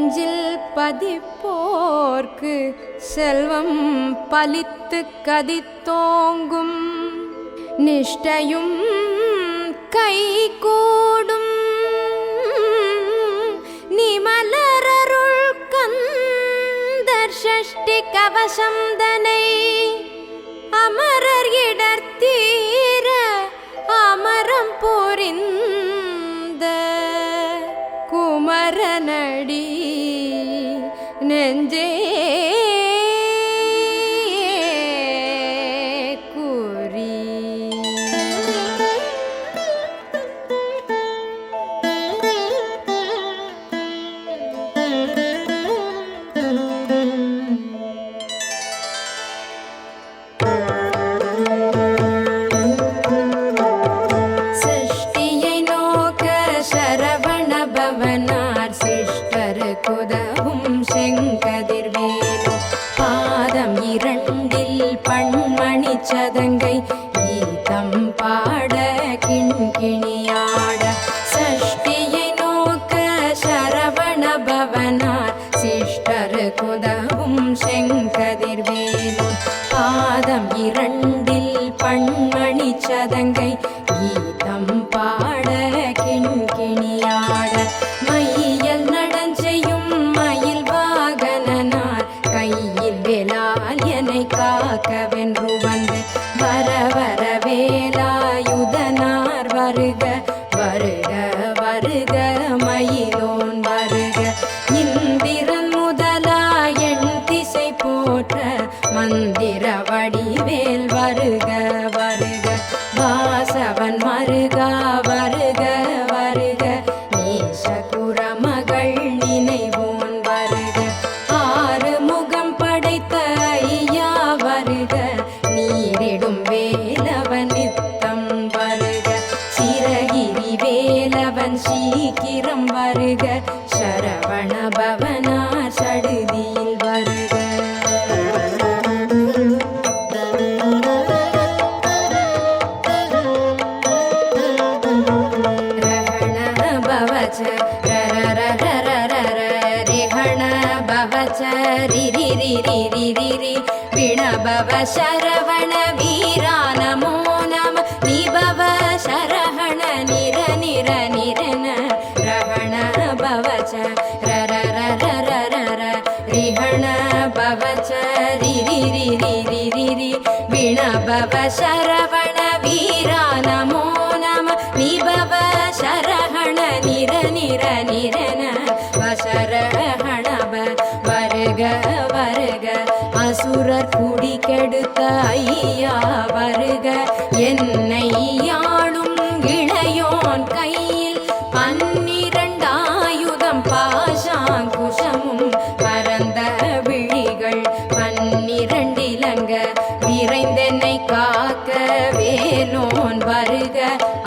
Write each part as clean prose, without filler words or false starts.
நெஞ்சில் பதிப்போர்க்கு செல்வம் பலித்து கதித்தோங்கும் நிஷ்டையும் கைகூடும் நிமலரருள் கந்தர் ஷஷ்டி கவசம் தனை அமரர் இடர்த்தீர அமரம் புரிந்த குமரனடி நெஞ்சே குறி. சிருஷ்டியை நோக்க சரவண பவனார் சிஷ்டர் குதவும் செங்கதிர்வேலு பாதம் இரண்டில் பண்மணி சதங்கை கீதம் பாட கிண்கிணியாட. சஷ்டியை நோக்க சரவண பவனார் சிஷ்டர் குதவும் செங்கதிர்வேலு பாதம் இரண்டில் பண்மணி சதங்கை கீதம் பாட கிண்கிணியாட. மையல் நடஞ்செய்யும் மயில் வாகனனார் கையில் வேலால் என்னை காக்க வென்று வந்து வர வர வேலாயுதனார் வருக வருக வருக மயிலோன் வருக. இந்திரன் முதலா எண் திசை போற்ற மந்திர வடிவேல் வருக வருக. வாசவன் மருகா வருக வருக நேசகுர மகள் நினைவோன் வருக. ஆறு முகம் படைத்த ஐயா வருக நீரிடும் வேலவன் நித்தம் வருக. சிரகிரி வேலவன் சீக்கிரம் வருக சரவண பவனா சடுதியில் வருக. விணபவ சரவண வீரா நமோ நம நிபவ சரஹண நிர நிர நிரன ரஹண பவச்ச ரர ரர ரர ரிஹண பவச்ச ரிரி ரிரி ரிரி ரி. விணபவ சரவண வீரா நமோ நம நிபவ சரஹண நிர நிர நிரன வசரஹணப வருக வருக. அசுரர் குடி கெடுத்த ஐயா வருக என்னை யாழும் இளையோன் கையில் 12 ஆயுதம் பாசாங்குஷமும் பரந்த விழிகள் 12 இலங்க விரைந்தென்னை காக்க வேலோன் வருக.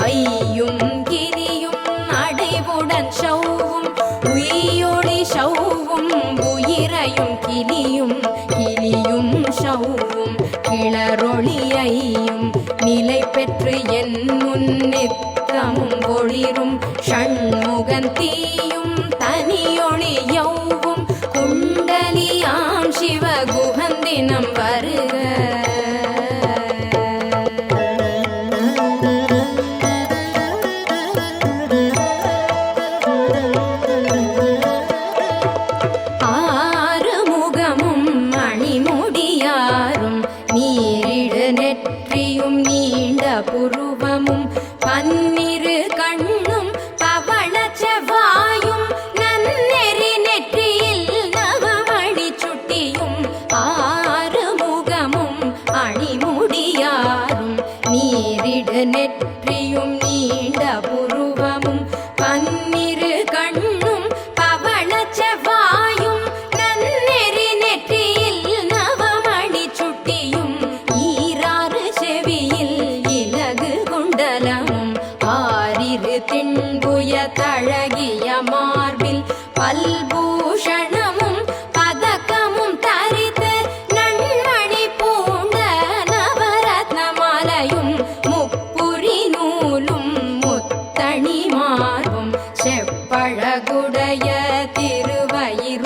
ஐயும் கிரியும் அடைவுடன் சௌவும் உயிரொளி சௌவும் உயிரையும் கிளியும் கிளியும் சௌவும் கிளரொளியையும் நிலை பெற்று என் முன்னித்தமும் ஒளிரும் ஷண்முகன் தீயும் தனியொளி யௌவும் குண்டலியாம் சிவகுகந்தினம் வருக. புருவமும் 12 கண்ணும் பவள செவ்வாயும் நன்னெறி நெற்றியில் நவமணி சுட்டியும் 6 முகமும் அணிமுடியாரும் நீரிடு நெற்றியும் நீண்ட புருவமும் 12 கண்ணும் பவள செவ்வாயும் நன்னெறி நெற்றியில் நவமணி சுட்டியும் 6 செவியில் குண்டலமும் 6 திண்புய தழகிய மார்பில் பல்பூஷணமும் பதக்கமும் தரித்து நன்மணி பூண்ட நவரத்ன மாலையும் முப்புரி நூலும் முத்தணி மார்பும் செப்பழகுடைய திருவயிறு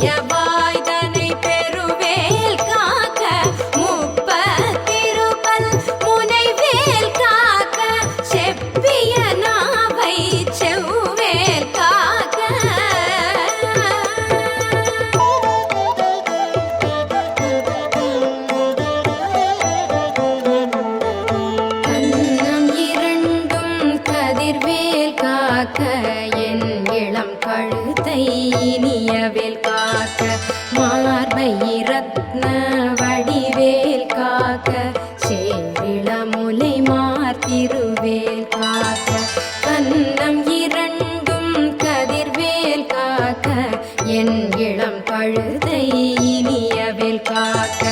இனிய வாய்தனை பெருவேல் காக்க முப்பத்திருபல் முனைவேல் காக்க செப்பிய நாவை செவ்வேல் காக்க கன்னம் இரண்டும் கதிர்வேல் காக்க என் இளம் கழுத்தை இனியவேல் காக்க மார்பை ரத்ன வடிவேல் காக்க சேரிளமுலை மார்த்திருவேல் காக்க கன்னம் இரண்டும் கதிர்வேல் காக்க என் இளம் கழுதை இனியவேல் காக்க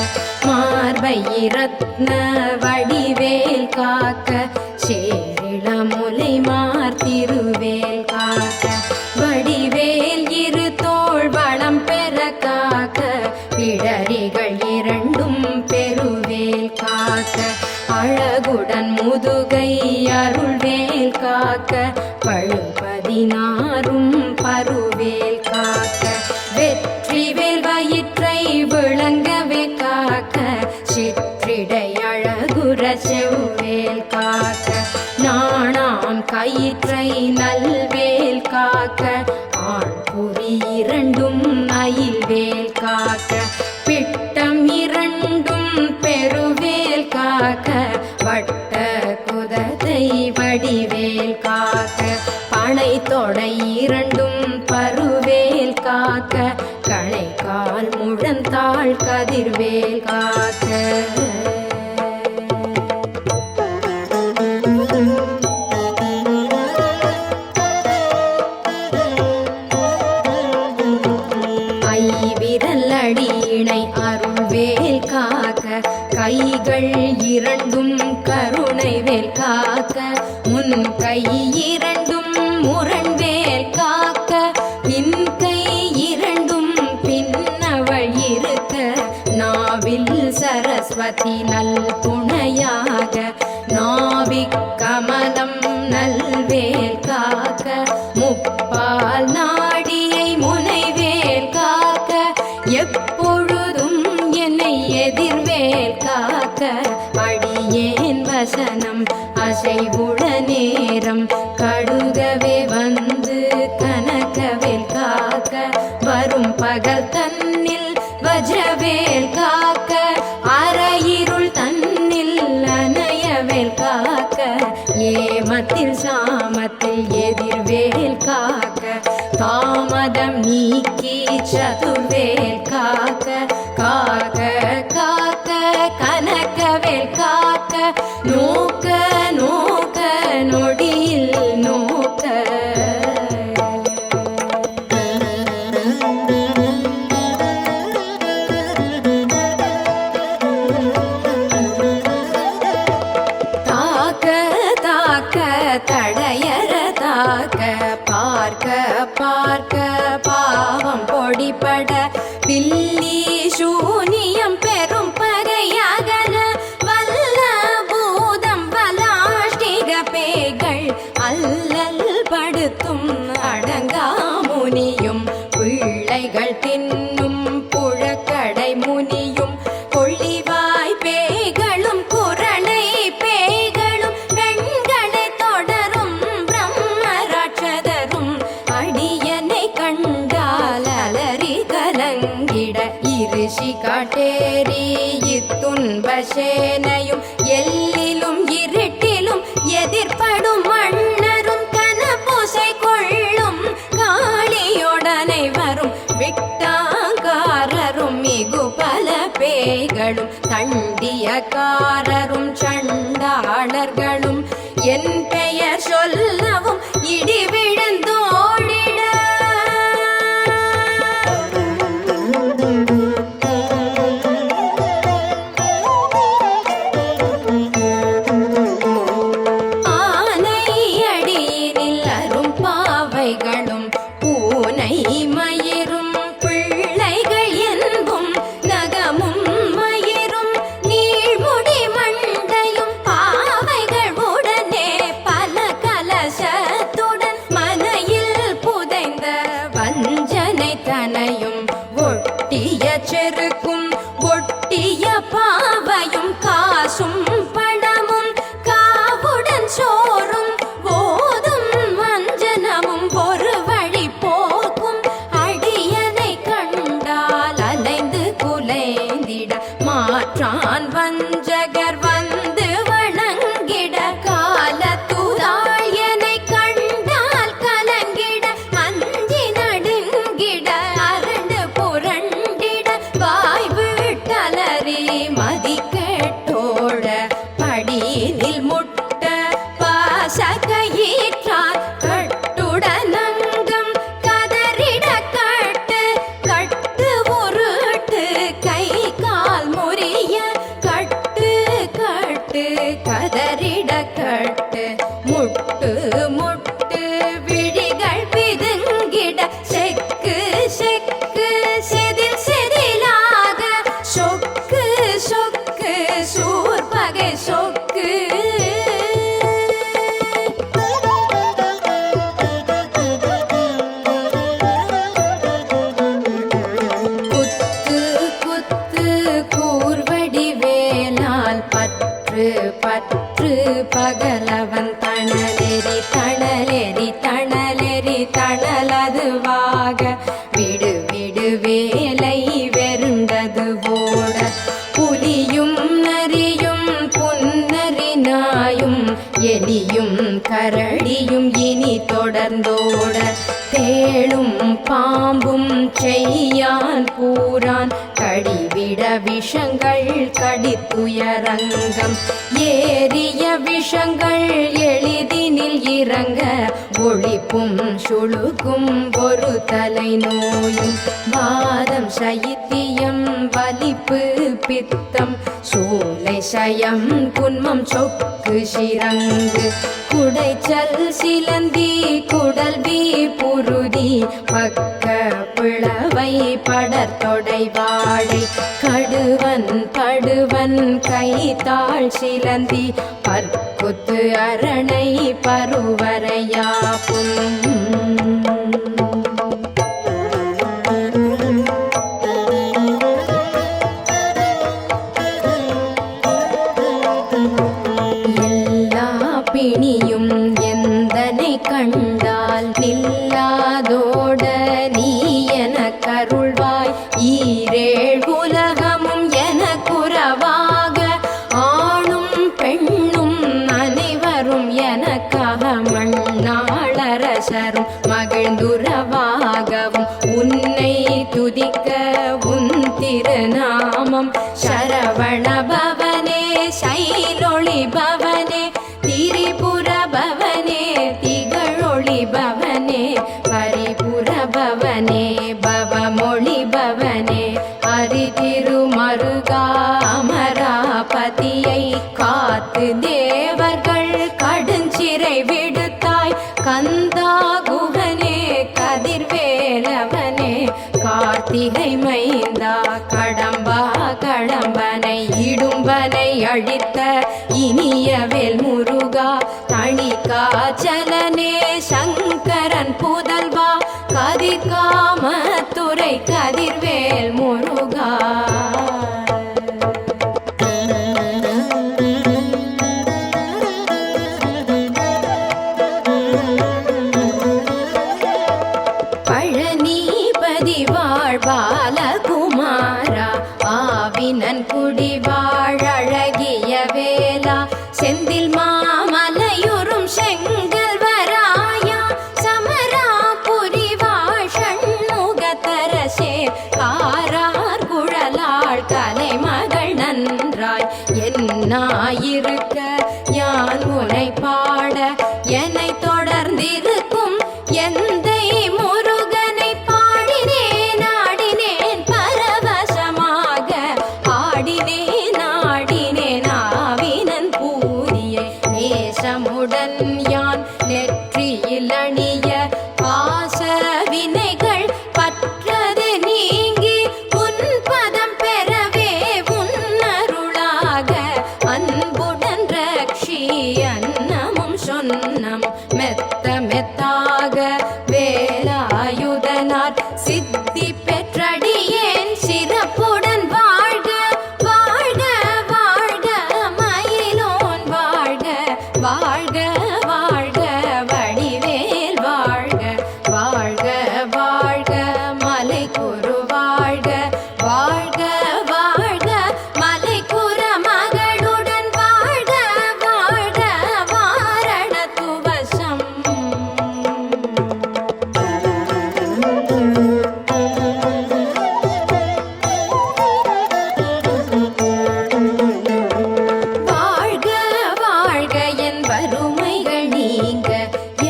மார்பை ரத்ன வடிவேல் காக்க சேரிளமுலை மார்த்திருவேல் காக்க வடிவேல் இரு தோள் வளம் பெற காக்க பிடரிகள் இரண்டும் பெருவேல் காக்க அழகுடன் முதுகை அருள்வேல் காக்க பழுபதினாரும் பருவேல் காக்க வெற்றிவேல் வயிற்றை விளங்கவே காக்க சிற்றிடை அழகுற செவ்வேல் காக்க நாணாம் கயிற்றை நல்வேல் காக்க ஆண் புரி இரண்டும் அயில்வேல் காக்க பிட்டம் இரண்டும் பெருவேல் காக்க வட்ட குதத்தை வடிவேல் காக்க பனை தொடை இரண்டும் பருவேல் காக்க கணைக்கால் முழந்தாள் கதிர்வேல் காக்க ஐவிரல் அடியினை அருள்வேல் காக்க கைகள் இரண்டும் கருணைவேல் காக்க முன் கை இரண்டும் முரண்வேல் காக்க பின் கை இரண்டும் பின்னவள் இருக்க நாவில் சரஸ்வதி நல் துணையாக நாவிக் கமலம் நல்வேல் காக்க முப்பால் நாடியை முனைவேல் காக்க எப்பொழுதும் என்னை எதிர்வேல் காக்க அடியேன் வசனம் அசைவுட நேரம் கடுகவே வந்து கனகவேல் காக்க வரும் பகல் தன்னில் வஜ்ரவேல் காக்க அரையிருள் தன்னில் அனையவேல் காக்க ஏமத்தில் சாமத்தில் எதிர்வேல் காக்க தாமதம் நீக்கி சதுர்வேல் காக்க காக்க காக்க கனகவேல் காக்க நோக்க நோக்க நொடியில் நோக்க தாக்க தாக்க தடையற தாக்க பார்க்க பார்க்க பாவம் பொடிபட பில்லி சூனியம் பெரும் பகையாகன வல்ல பூதம் பலாஷ்டிக பேய்கள் அல்லல் படுத்தும் அடங்கா முனியும் பிள்ளைகள் தின்னும் புழக்கடை முனியும் கொள்ளிவாய் பேய்களும் குரணை பேய்களும் பெண்களை தொடரும் பிரம்மராட்சதரும் அடியனை கண்டால் அலறி கலங்கிட இருஷி காட்டேரி இத்துன்ப சேனையும் எல்லிலும் இருட்டிலும் எதிர்ப்படும் மன்னரும் கனபூசை கொள்ளும் காளியோடனை வரும் விட்டாங்காரரும் மிகு பல பேய்களும் தண்டியக்காரரும் சண்டாளர்களும் என் பெயர் சொல்லவும் இடி விழுந்தோடிட ஆனை அடியினில் அரும் பாவைகளும் பூனை மயிரும் பிள்ளைகள் என்பும் நகமும் மயிரும் நீழ்முடி மண்டையும் பாவைகள் உடனே பல கலசத்துடன் மனையில் புதைந்த வஞ்சனை தனையும் வலுவாக விடு விடு வேலை வெருண்டது ஓட புலியும் நரியும் புன்னரி நாயும் எலியும் கரடியும் இனி தொடர்ந்தோட தேளும் பாம்பும் செய்யான் பூரான் கடிவிட விஷங்கள் கடித்துயரங்கம் ஏறிய விஷங்கள் எளிதினில் இறங்க ஒளிப்பும் சுழுக்கும் ஒரு தலை நோயும் வாதம் சைத்தியம் வலிப்பு பித்தம் சூளை சயம் குன்மம் சொக்கு சிரங்கு குடைச்சல் சிலந்தி குடல்வி புருதி பக்க பிளவை படர்தொடை வாழை கடுவன் படுவன் கைத்தாள் சிலந்தி பற்குத்து அரணை பருவரையாப்பும் பிணியும் எந்தனை கண்டால் நில்லாதோட நீ என கருள்வாய் ஈரேழ் உலகமும் என குறவாக ஆணும் பெண்ணும் அனைவரும் எனக்காக மண்ணாளரசரும் மகிழ்ந்துறவாகவும் உன்னை துதிக்க உன் திருநாமம் சரவண பவனே சைலொளி பவனே திரிபுர பவனே திகழொளி பவனே பரிபுர பவனே பவமொழி பவனே அரிதிருமருகா அமராபதியை காத்து தேவர்கள் கடுஞ்சிறை விடுத்தாய் கந்தா குகனே கதிர்வேலவனே கார்த்திகை மைந்தா கடம்பா கடம்பனை இடும்பனை அழித்த இனியவேல் முருகா தணிகாச்சலனே சங்கரன் புதல்வா கதிர்காமத்துறை கதிர்வேல் முருகா பழனிபதி வாழ்பாலகுமாரா ஆவினன் குடி வாழகிய வேலா செந்தில் மாமலையுறும் செங்கல் வராயா சமராபுரி வாஷண்முகத்தரசே காரார் குழலாள் கலைமகள் நன்றாய் என்னாயிருக்க யான் உனை பாட என்னை தொடர்ந்திருக்கும் எந்தை முருகனை பாடினேன் ஆடினேன் பரவசமாக ஆடினேன் ஆடினேன் ஆவினன் பூரியை நேசமுடன் யான் நெற்றியில் அணிய பாச வினைகள் பற்றது நீங்கி உன் பதம் பெறவே உன்னருளாக அன்புடன் ரக்ஷி அன்னமும் சொன்னம் மெத்த மெத்தாக வேலாயுதனார் சித்தி பெற்றடியேன் சிறப்புடன் வாழ்க வாழ்க வாழ்க மயிலோன் வாழ்க வாழ்க வாழ்க வடிவேல் வாழ்க வாழ்க வாழ்க மலை குரு வாழ்க வாழ்க வாழ்க மலை குற மகளுடன் வாழ்க வாழ்க வாரண துவசம் வாழ்க வாழ்க என் வறுமைகள் நீங்க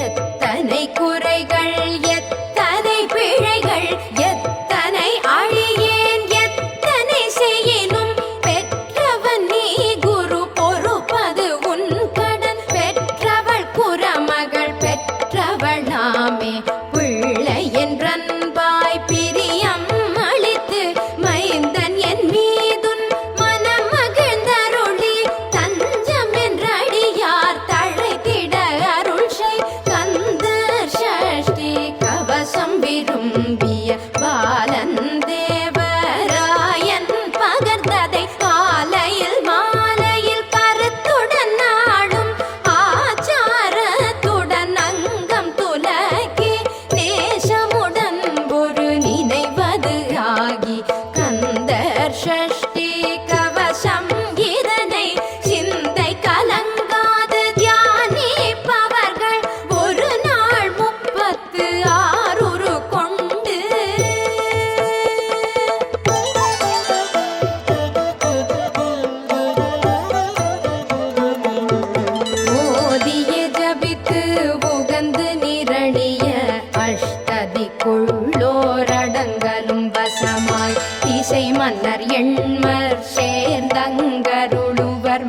எத்தனை குறைகள் எத்தனை பிழைகள் எத்தனை அழியேன் எத்தனை செய்யினும் பெற்றவன் நீ குரு பொறுப்பது உன் கடன் பெற்றவள் குறமகள் பெற்றவளாமே பிள்ளை என்றன்பா ஓரடங்கலும் வசமாய் திசை மன்னர் எண்மர் சேர்ந்தங்கருளுவர்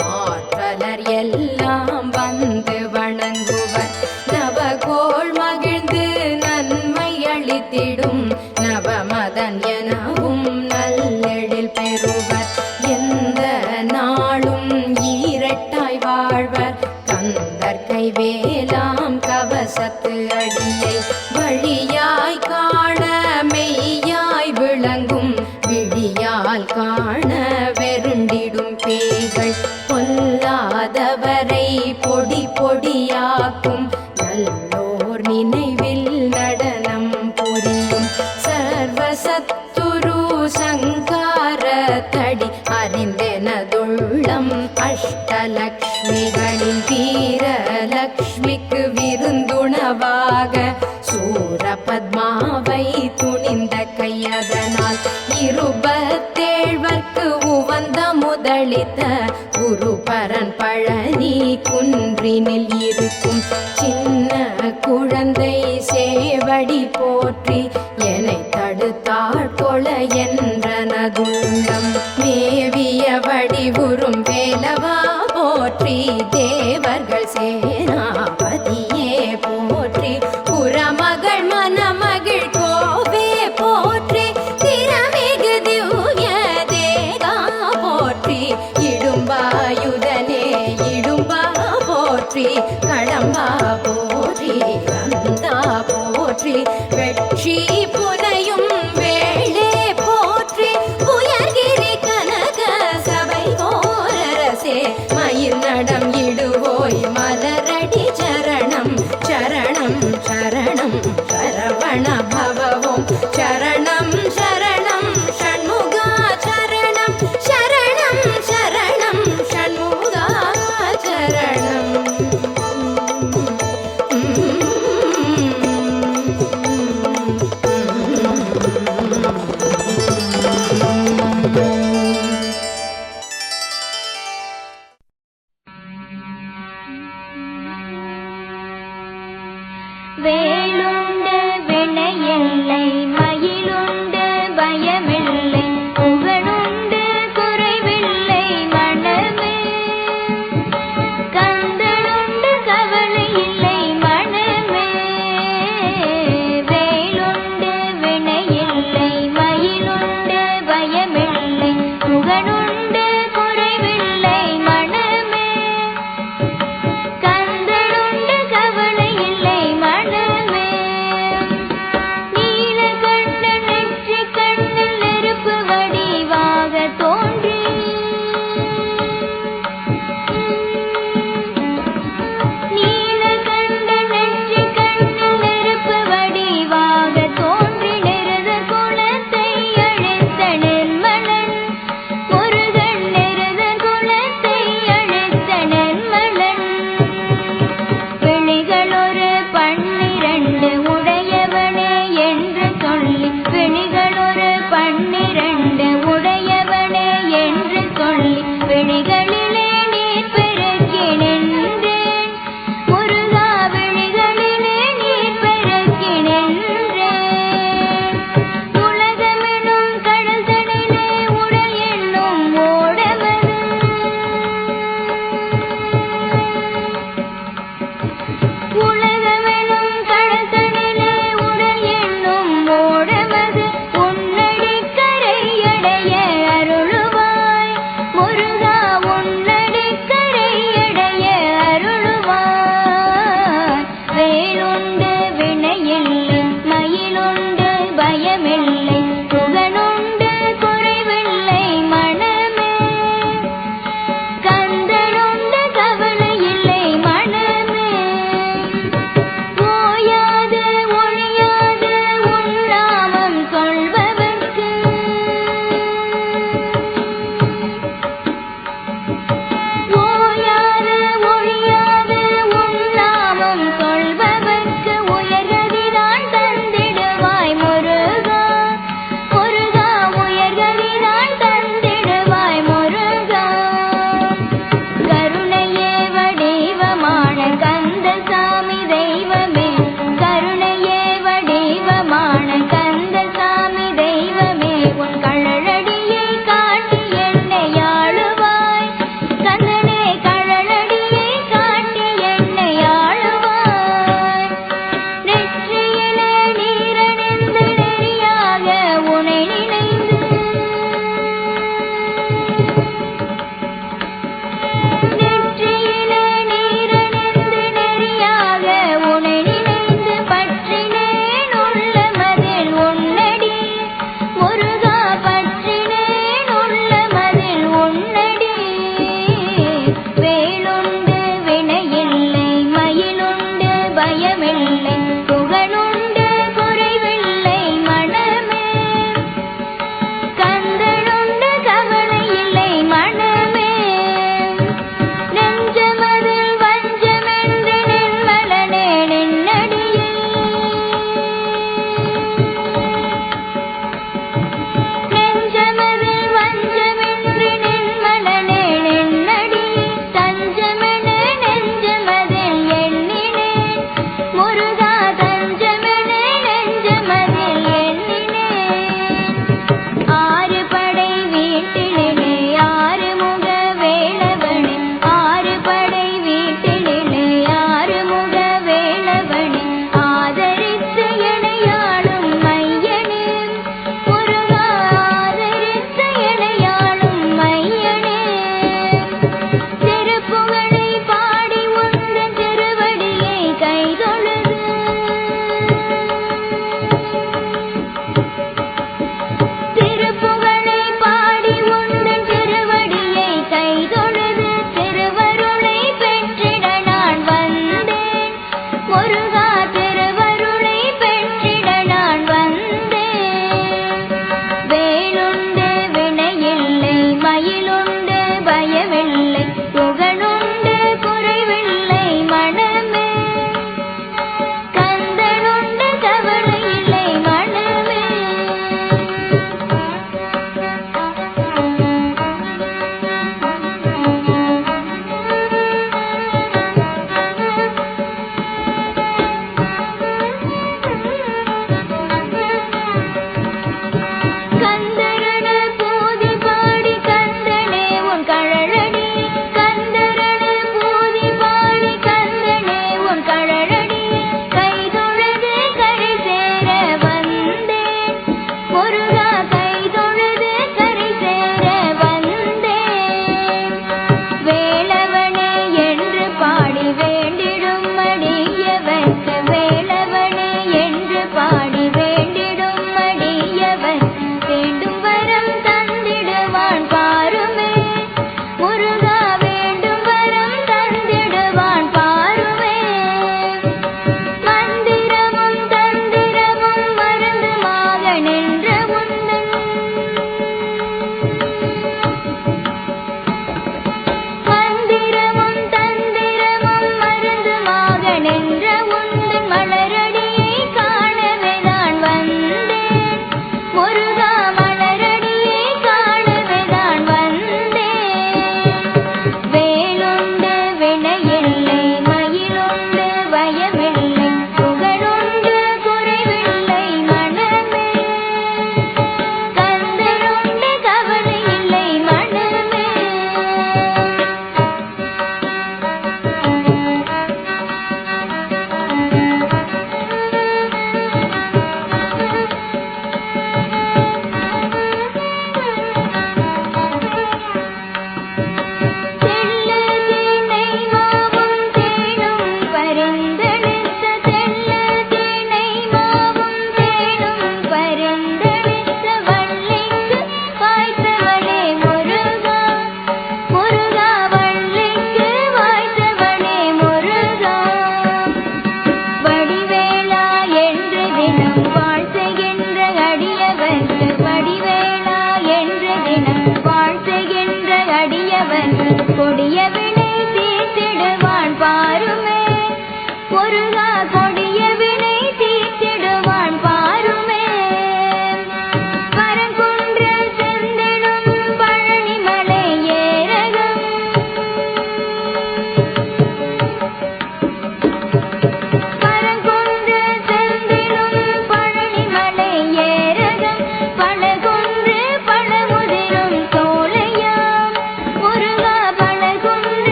மாற்றலர் எல்லாம் வந்து வணங்குவர் நவகோள் மகிழ்ந்து நன்மை அளித்திடும் நவமதன் எனவும் நல்லெழில் பெறுவர் எந்த நாளும் ஈரட்டாய் வாழ்வர் கந்தர் கைவேலாம் கவசத்து அடியை வழியாய் காண மெய்யாய் விளங்கும் விழியால் காண வெருண்டிடும் பேய்கள் பொல்லாதவரை பொடி பொடியாக்கும் நல்லோர் நினைவில் நடனம் புரியும் சர்வசத்துரு சங்காரத்தடி அறிந்தெனதுள்ளம் அஷ்டலக்ஷ்மிகளின் வீரலக்ஷ்மிக்கு விருந்துணவாக சூரபத்மாவை துணிந்த கையதனால் இருபத்தேழ்வர்க்கு உவந்த முதலித்த குருபரன் பழனி குன்றினில் இருக்கும் சின்ன குழந்தை சேவடி போற்றி என்னை தடுத்தாட்கொள என்றனதுள்ளம் மேவிய வடிவுறும் வேலவா போற்றி தேவர்கள் சேனாபதியே போற்றி புறமகள் மணமகிழ் கோவே போற்றி திறமிகு திவ்ய தேகா போற்றி இடும்பாயுதனே இடும்பா போற்றி கடம்பா போற்றி அந்தா போற்றி வெற்றி புனையும் வேளே போற்றி உயர்கிரி கனக சபை கோரரசே மயில் நடம் இடுவோய் மலரடி சரணம் சரணம் சரணம் சரவண பவவோம் சரணம் சரணம் ஷண்முகா சரணம் சரணம் சரணம் ஷண்முகா சரணம் வேலுண்டு வினையில்லை மயிலுண்டு பயமில்லை புகழுண்டு குறைவில்லை மனமே கந்தனுண்டு கவலை இல்லை மனமே வேலுண்டு வினையில்லை மயிலுண்டு பயமில்லை புகழுண்டு குறைவில்லை மனமே கந்தனுண்டு கவலை இல்லை மனமே நீலகண்டன் நெற்றி கண்ணில் நெருப்பு வடிவாக தோன்றி நீலகண்டன் நெற்றி கண்ணில் நெருப்பு வடிவாக தோன்றி நிருத குலத்தை அழித்த நிர்மலன் முருகன் நிருத குலத்தை அழித்த நிர்மலன் பிணிகளொரு 12 உடையவனே என்று சொல்லி பிணிகளொரு 12 உடையவனே என்று சொல்லி பிணிகளிலே நீர் பெருக்கி நின்றேன் முருகா விழிகளிலே நீர் பெருக்கி நின்றேன் உலகமெனும் கடல் தனிலே உடல் என்னும் ஓடவது உலகமெனும் கடல் தனிலே உடல் என்னும் ஓடவது உன்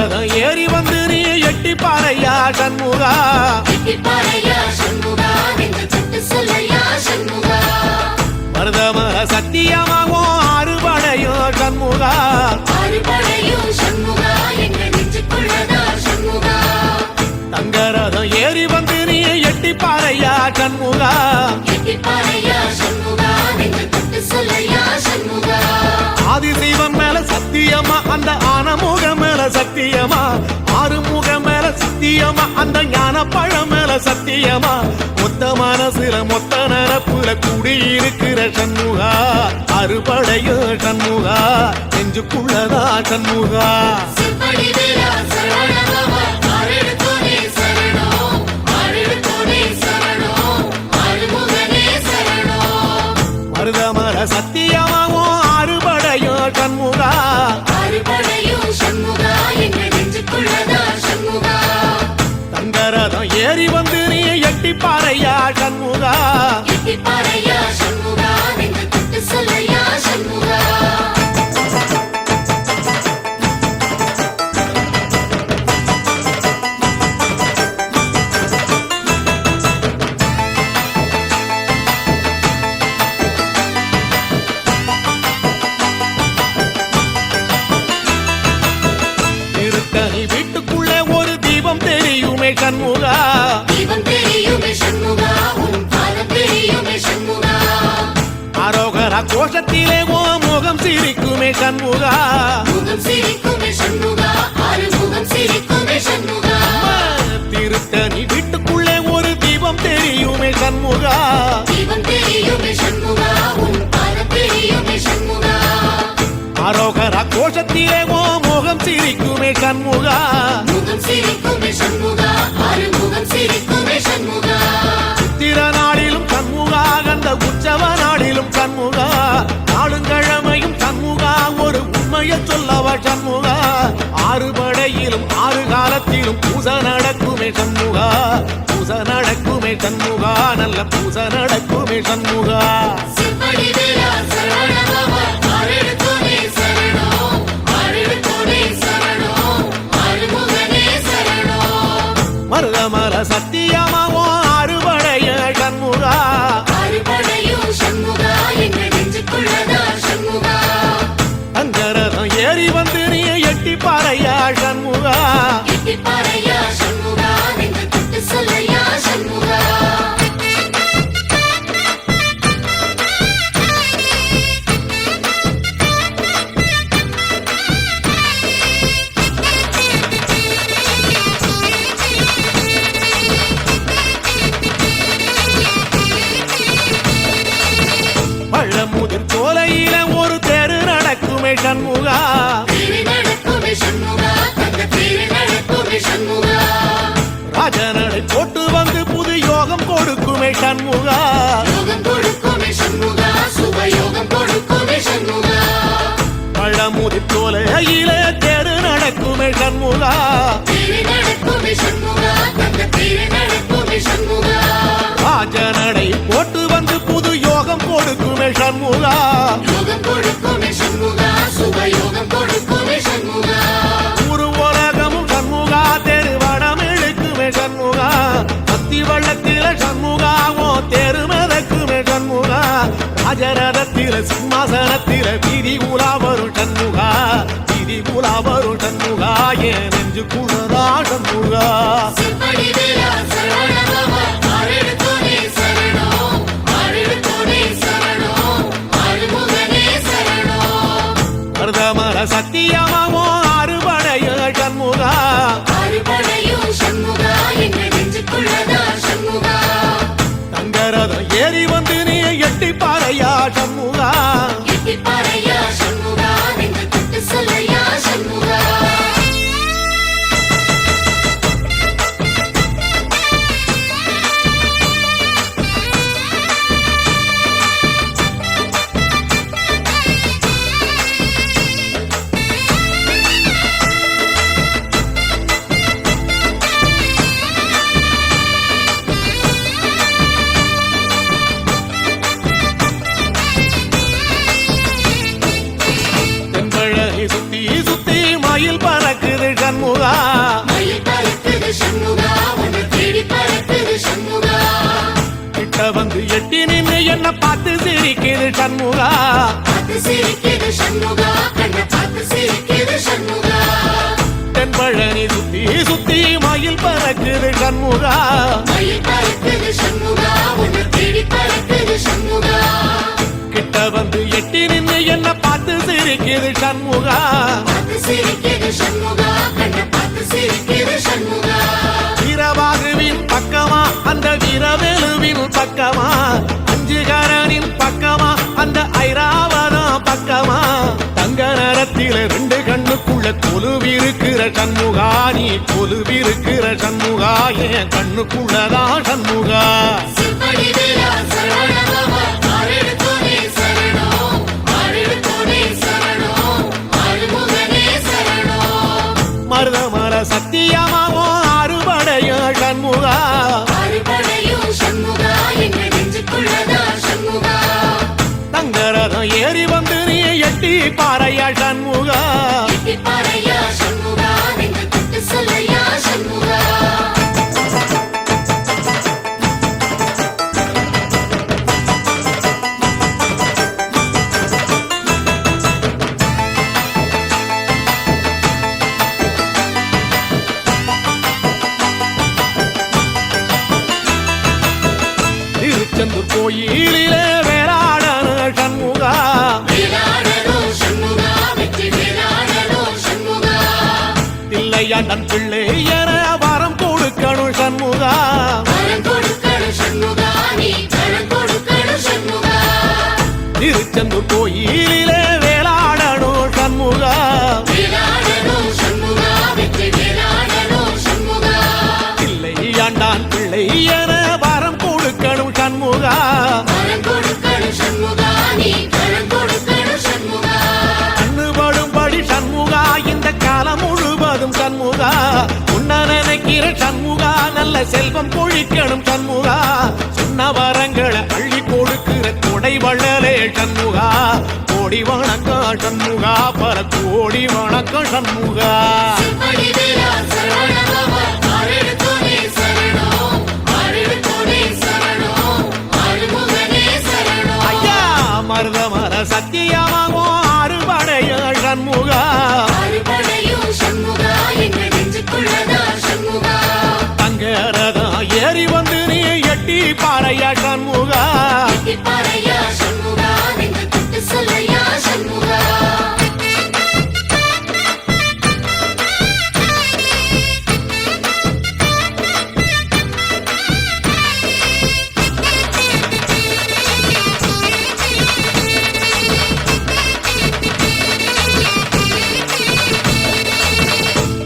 தங்கரதம் ஏறி வந்து நீ எட்டி பாறையா சண்முகா மருதமர சத்தியமாகும் அறுபடையும் சண்முகா தங்கரதம் ஏறி வந்து நீ எட்டி பாறையா சண்முகா ஆதிசைவம் மேல சத்தியமா அந்த ஆனமுகம் மேல சத்தியமா ஆறுமுகம் மேல சத்தியமா அந்த ஞான பழம் மேல சத்தியமா மொத்த மனசுல மொத்த நரப்புல குடியிருக்கிற சண்முகா அறுபடையோ சண்முகா நெஞ்சுக்குள்ளதா சண்முகா மருதமர சத்தியமாவும் அறுபடையோ சண்முகா தங்கரதம் ஏறி வந்து நீ எட்டி பாறையா சண்முகா திருத்தணி வீட்டுக்குள்ளே ஒரு தீபம் தெரியுமே சண்முகா அரோகரா கோஷத்திலே ஓ முகம் சிரிக்குமே சண்முகா திருத்தணி வீட்டுக்குள்ளே ஒரு தீபம் தெரியுமே சண்முகா அரோகரா கோஷத்திலே ஓ முகம் சிரிக்குமே சண்முகா சித்திர நாளிலும் சண்முகா கந்த உற்சவ நாளிலும் சண்முகா நாளுங்கிழமையும் சண்முகா ஒரு உண்மையை சொல்லவா சண்முகா ஆறுபடையிலும் ஆறு காலத்திலும் பூசை நடக்குமே சண்முகா பூசை நடக்குமே சண்முகா நல்ல பூசை நடக்குமே சண்முகா மருதமர சத்தியமாவோ அறுபடைய சண்முகா தங்கரதம் ஏறி வந்து நீ எட்டி பாறையா சண்முகா பழமுதிர் சோலையில ஒரு தெரு நடக்குமே சண்முகா ராஜனடை போட்டு வந்து புது யோகம் கொடுக்குமே சண்முகா பழமுதிர் சோலையில தெரு நடக்குமே சண்முகா ராஜனடை போட்டு வந்து புது யோகம் கொடுக்குமே சண்முகா ஒரு உலகமும் சண்முகா தெருவடம் இழுக்குமே சண்முகா அத்தி வள்ளத்தில சண்முகாவோ தெரு மிதக்குமே சண்முகா ராஜரதத்தில சிம்மாசனத்தில வீதி உலா வரும் சண்முகா வீதி உலா வரும் சண்முகா என் நெஞ்சுக்குள்ளதா சண்முகா மருதமர சத்தியமாவோ அறுபடைய சண்முகா தங்கரதம் ஏறி வந்து நீ எட்டி பாறையா சண்முகா சண்முகா சிரிக்குது சண்முகா கண்ண பார்த்து சிரிக்குது சண்முகா தென்பழனி சுத்தி சுத்தி மயில் பறக்குது சண்முகா மயில் பறக்குது சண்முகா உன்னை தேடி பறக்குது சண்முகா கிட்ட வந்து எட்டி நின்னு என்ன பார்த்து சிரிக்குது சண்முகா பார்த்து சிரிக்குது சண்முகா கண்ண பார்த்து சிரிக்குது சண்முகா வீரபாகுவின் பக்கமா அந்த வீரவேலுவின் பக்கமா அஞ்சுகரனின் பக்கமா அந்த ஐராவதம் பக்கமா தங்க நேரத்தில ரெண்டு கண்ணுக்குள்ள கொலுவிருக்கிற சண்முகா நீ கொலுவிருக்கிற சண்முகா என் கண்ணுக்குள்ளதான் சண்முகா சிம்படி வீரா சரவணபவா ஆரெடுத்தோனே சரணம் ஆரெடுத்தோனே சரணம் ஆறுமுகனே சரணம் மருதமர சத்தியமாவோ அறுபடைய சண்முகா அறுபடையும் சண்முகா எங்க நெஞ்சுக்குள்ளதா சண்முகா தங்கரதம் ஏறி வந்து நீ எட்டி பாறையா சண்முகா எட்டி பாறையா சண்முகா நெஞ்சு தொட்டு சொல்லையா சண்முகா திருச்செந்தூர் கோயிலிலே வேளாடன சண்முகா வேளாடணும் சண்முகா வெற்றி வேளாடணும் சண்முகா தில்லையாண்டன் பிள்ளை என வரம் கொடுக்கணும் சண்முகா வரம் கொடுக்கணும் சண்முகா நீ வரம் கொடுக்கணும் சண்முகா திருச்செந்தூர் கோயிலிலே வேளாடணும் சண்முகா வேளாடணும் சண்முகா வெற்றி வேளாடணும் சண்முகா தில்லையாண்டான் பிள்ளை என வரம் கொடுக்கணும் சண்முகா வரம் கொடுக்கணும் சண்முகா நீ வரம் கொடுக்கணும் சண்முகா கண்ணுபடும்படி சண்முகா இந்த காலம் முழுவதும் சண்முகா உன்ன நினைக்கிற சண்முகா நல்ல செல்வம் பொழிக்கணும் சண்முகா சொன்ன வரங்களை அள்ளி கொடுக்கிற கொடை வள்ளலே சண்முகா கோடி வணக்கம் சண்முகா பல கோடி வணக்கம் சண்முகா சிம்படி வீரா சரவணபவா ஆரெடுத்தோனே சரணம் ஆரெடுத்தோனே சரணம் ஆறுமுகனே சரணம் ஐயா மருதமர சத்தியமாவோ அறுபடைய சண்முகா அறுபடையும் சண்முகா எங்க நெஞ்சுக்குள்ளதா சண்முகா தங்கரதம் ஏறி வந்து நீ எட்டி பாறையா சண்முகா எட்டி பாறையா சண்முகா நெஞ்சு தொட்டு சொல்லையா சண்முகா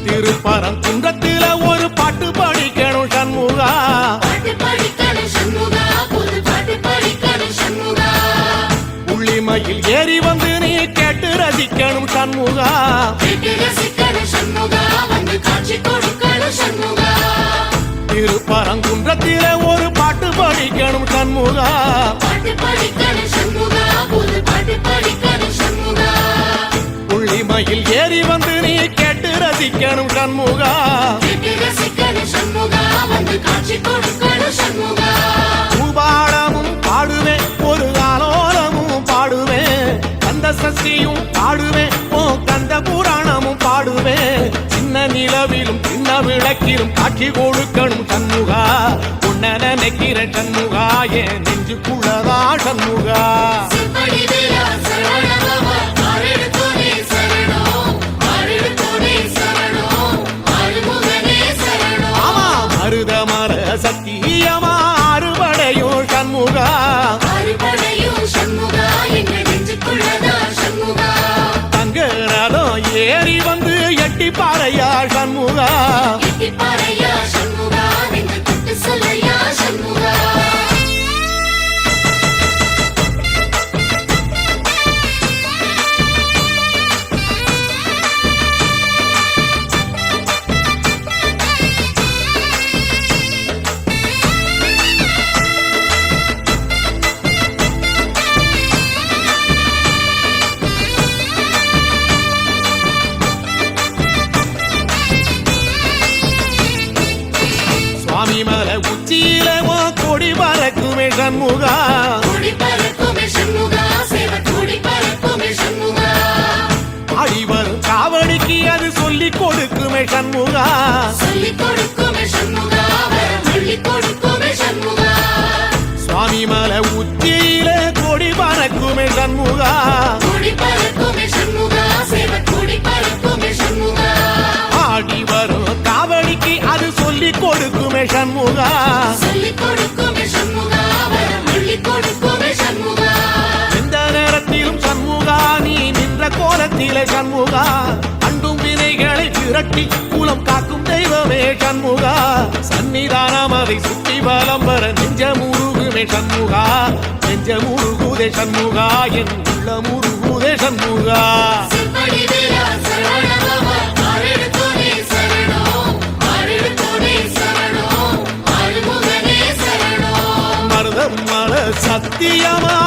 திருப்பரங்குன்றத்தில ஒரு பாட்டு படிக்கணும் சண்முகா பாட்டு படிக்கணும் சண்முகா புது பாட்டு படிக்கணும் சண்முகா உள்ளிமையில் ஏறி வந்து நீ கேட்டு ரசிக்கணும் சண்முகா கேட்டு ரசிக்கணும் சண்முகா வந்து காட்சி கொடுக்கணும் சண்முகா திருப்பரங்குன்றத்தில ஒரு பாட்டு படிக்கணும் சண்முகா பாட்டு படிக்கணும் சண்முகா புது பாட்டு படிக்கணும் சண்முகா உள்ளிமையில் ஏறி வந்து நீ கேட்டு ரசிக்கணும் சண்முகா கேட்டு ரசிக்கணும் சண்முகா வந்து காட்சி கொடுக்கணும் சண்முகா பூபாடமும் பாடுவேன் ஒரு ஆலோலமும் பாடுவேன் கந்த சஷ்டியும் பாடுவேன் ஓ கந்த புராணமும் பாடுவேன் சின்ன நிலவிலும் சின்ன விளக்கிலும் காட்சி கொடுக்கணும் சண்முகா உன்ன நினைக்கிற சண்முகா என் நெஞ்சுக்குள்ளதா சண்முகா சிம்படி வீரா சரவணபவா ஆரெடுத்தோனே சரணம் ஆரெடுத்தோனே சரணம் ஆறுமுகனே சரணம் ஆமா மருதமர சத்தியமா அறுபடையும் சண்முகா அறுபடையும் சண்முகா எங்க நெஞ்சுக்குள்ளதா சண்முகா தங்கரதம் ஏறி வந்து எட்டி பாறையா சண்முகா எட்டி பாறையா சண்முகா நெஞ்சு தொட்டு சொல்லையா சண்முகா சுவாமிமலை உச்சியில கொடி பறக்குமே சண்முகா கொடி பறக்குமே சண்முகா சொல்லிக் கொடுக்குமே சண்முகா வரம் அள்ளிக் கொடுக்குமே சண்முகா சுவாமி மலை உச்சியில கொடி பறக்குமே சண்முகா கொடி பறக்குமே சண்முகா சேவ கொடி பறக்குமே சண்முகா ஆடி வரும் காவடிக்கு அது சொல்லிக் கொடுக்குமே சண்முகா சொல்லிக் கொடுக்குமே சண்முகா வரம் அள்ளிக் கொடுக்குமே சண்முகா எந்த நேரத்திலும் சண்முகா நீ நின்ற கோலத்திலே சண்முகா அண்டும் வினைகளை விரட்டி குலம் காக்கும் தெய்வமே சண்முகா சன்னிதானம் அதை சுற்றி வலம் வர நெஞ்ச முருகுமே சண்முகா நெஞ்ச முருகுதே சண்முகா என் உள்ள முருகுதே சண்முகா செம்படி வீரா சரவணபவா ஆரெடுத்தோனே சரணம் ஆரெடுத்தோனே சரணம் ஆறுமுகனே சரணம் மருதம் மல சத்தியமா